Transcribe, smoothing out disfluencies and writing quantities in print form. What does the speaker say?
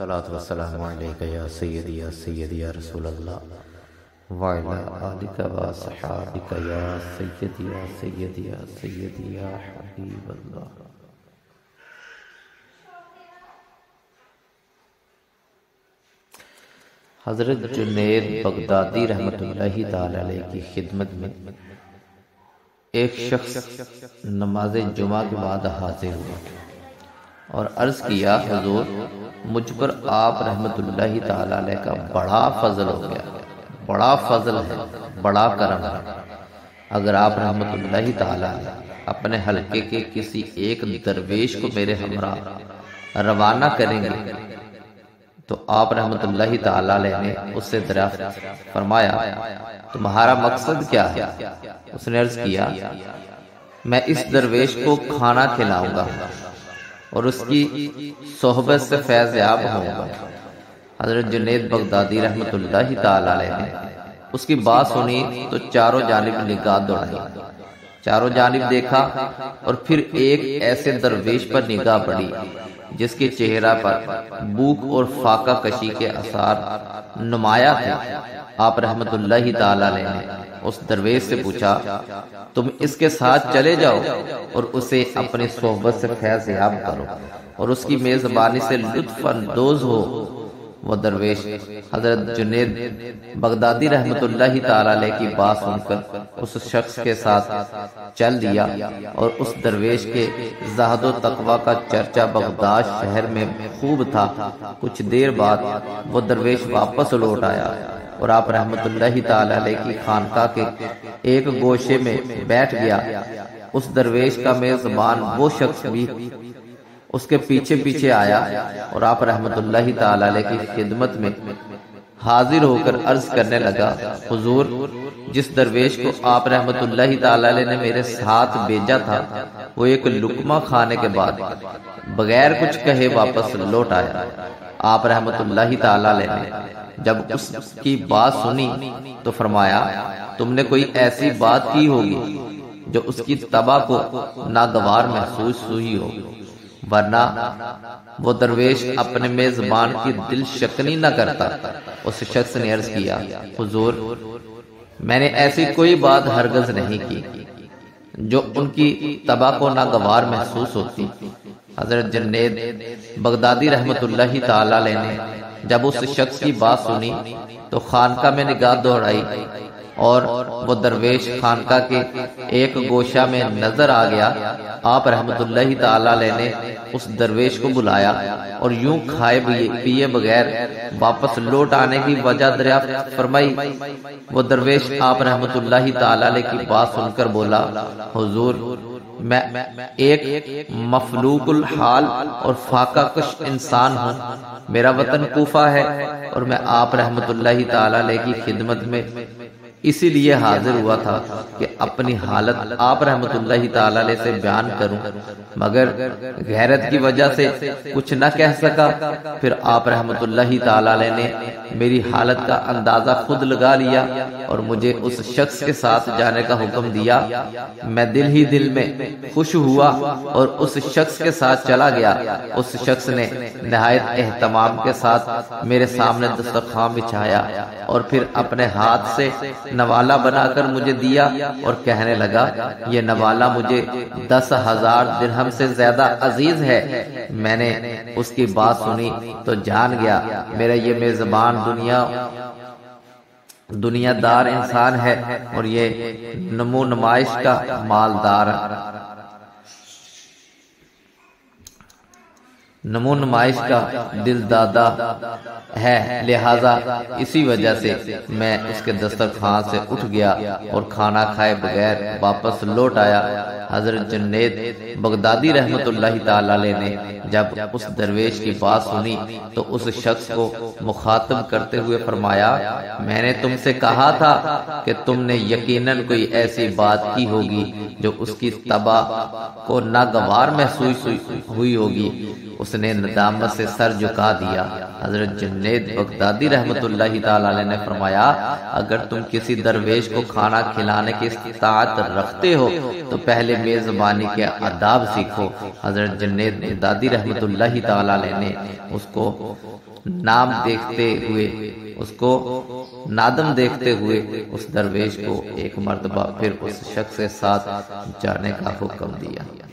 صلاۃ والسلام علیک یا سیدی یا رسول اللہ وعلی آلک و صحابک یا سیدی یا حبیب اللہ۔ حضرت جنید بغدادی رحمۃ اللہ تعالی علیہ کی خدمت میں ایک شخص نماز جمعہ کے بعد حاضر ہوا اور عرض کیا، حضور مجھ پر آپ رحمت اللہ تعالی علیہ کا بڑا فضل ہو گیا، بڑا فضل ہے، بڑا کرم ہے۔ اگر آپ رحمت اللہ تعالی علیہ اپنے حلقے کے کسی ایک درویش کو میرے ہمراہ روانہ کریں گے تو آپ رحمت اللہ تعالی علیہ نے اس سے دریافت فرمایا، تمہارا مقصد کیا ہے؟ اس نے عرض کیا، میں اس درویش کو کھانا کھلاؤں گا اور اس کی صحبت سے فیض یاب ہوں گا۔ حضرت جنید بغدادی رحمت اللہ تعالی علیہ نے اس کی بات سنی تو چاروں جانب نگاہ دوڑائی، چاروں جانب دیکھا اور پھر ایک ایسے درویش پر نگاہ پڑی جس کے چہرہ پر بھوک اور فاقہ کشی کے آثار نمایاں تھے۔ آپ رحمت اللہ تعالی علیہ نے اس درویش سے پوچھا، تم اس کے ساتھ چلے جاؤ اور اسے اپنی صحبت سے فیض یاب کرو اور اس کی میزبانی سے لطف اندوز ہو۔ وہ درویش حضرت جنید بغدادی رحمت اللہ تعالی علیہ کی بات سن کر اس شخص کے ساتھ چل دیا اور اس درویش کے زہد و تقوی کا چرچا بغداد شہر میں خوب تھا۔ کچھ دیر بعد وہ درویش واپس لوٹ آیا اور آپ رحمت اللہ تعالی علیہ کی خانقاہ کے ایک گوشے میں بیٹھ گیا۔ اس درویش کا میزبان وہ شخص بھی اس کے پیچھے پیچھے آیا اور آپ رحمت اللہ تعالی علیہ کی خدمت میں حاضر ہو کر عرض کرنے لگا، حضور جس درویش کو آپ رحمت اللہ تعالی علیہ نے میرے ساتھ بھیجا تھا وہ ایک لقمہ کھانے کے بعد بغیر کچھ کہے واپس لوٹ آیا۔ آپ رحمت اللہ تعالی علیہ نے جب اس کی بات سنی تو فرمایا، تم نے کوئی ایسی بات کی ہوگی جو اس کی طبع کو ناگوار محسوس ہوئی ہو، ورنہ وہ درویش اپنے میزبان کی دل شکنی نہ کرتا۔ اس شخص نے عرض کیا، حضور میں نے ایسی کوئی بات ہرگز نہیں کی جو ان کی طبع کو ناگوار محسوس ہوتی۔ حضرت جنید بغدادی رحمت اللہ تعالی علیہ نے جب اس شخص کی بات سنی تو خانقاہ میں نگاہ دوڑائی اور وہ درویش خانقاہ کے ایک گوشہ میں نظر آ گیا۔ آپ رحمت اللہ تعالی علیہ نے اس درویش کو بلایا اور یوں کھائے پیے بغیر واپس لوٹ آنے کی وجہ دریافت فرمائی۔ وہ درویش آپ رحمت اللہ تعالی علیہ کی بات سن کر بولا، حضور میں ایک مفلوق الحال اور فاقہ کش انسان ہوں، میرا وطن کوفہ ہے اور میں آپ رحمت اللہ تعالی علیہ کی خدمت میں اسی لیے حاضر ہوا تھا کہ اپنی حالت آپ رحمت اللہ تعالی علیہ سے بیان کروں، مگر غیرت کی وجہ سے کچھ نہ کہہ سکا۔ پھر آپ رحمت اللہ تعالی علیہ نے میری حالت کا اندازہ خود لگا لیا اور مجھے اس شخص کے ساتھ جانے کا حکم دیا۔ میں دل ہی دل میں خوش ہوا اور اس شخص کے ساتھ چلا گیا۔ اس شخص نے نہایت اہتمام کے ساتھ میرے سامنے دسترخوان بچھایا اور پھر اپنے ہاتھ سے نوالا بنا کر مجھے دیا اور کہنے لگا، یہ نوالا مجھے 10,000 درہم سے زیادہ عزیز ہے۔ میں نے اس کی بات سنی تو جان گیا میرا یہ میزبان دنیا دار انسان ہے اور یہ نمو نمائش کا مالدار نمو نمائش کا دل دادا ہے، لہذا اسی وجہ سے میں اس کے دسترخوان سے اٹھ گیا اور کھانا کھائے بغیر واپس لوٹ آیا۔ حضرت جنید بغدادی رحمت اللہ تعالی علیہ نے جب اس درویش کی بات سنی تو اس شخص کو مخاطب کرتے ہوئے فرمایا، میں نے تم سے کہا تھا کہ تم نے یقیناً کوئی ایسی بات کی ہوگی جو اس کی طبع کو ناگوار محسوس ہوئی ہوگی۔ اس نے ندامت سے سر جھکا دیا حضرت جنید بغدادی رحمت اللہ تعالی علیہ نے فرمایا اگر تم کسی درویش کو کھانا کھلانے کی استطاعت رکھتے ہو تو پہلے میزبانی کے آداب سیکھو۔ حضرت جنید بغدادی رحمت اللہ تعالی علیہ نے اس کو نام دیکھتے ہوئے اس کو نادم دیکھتے ہوئے اس درویش کو ایک مرتبہ پھر اس شخص کے ساتھ جانے کا حکم دیا۔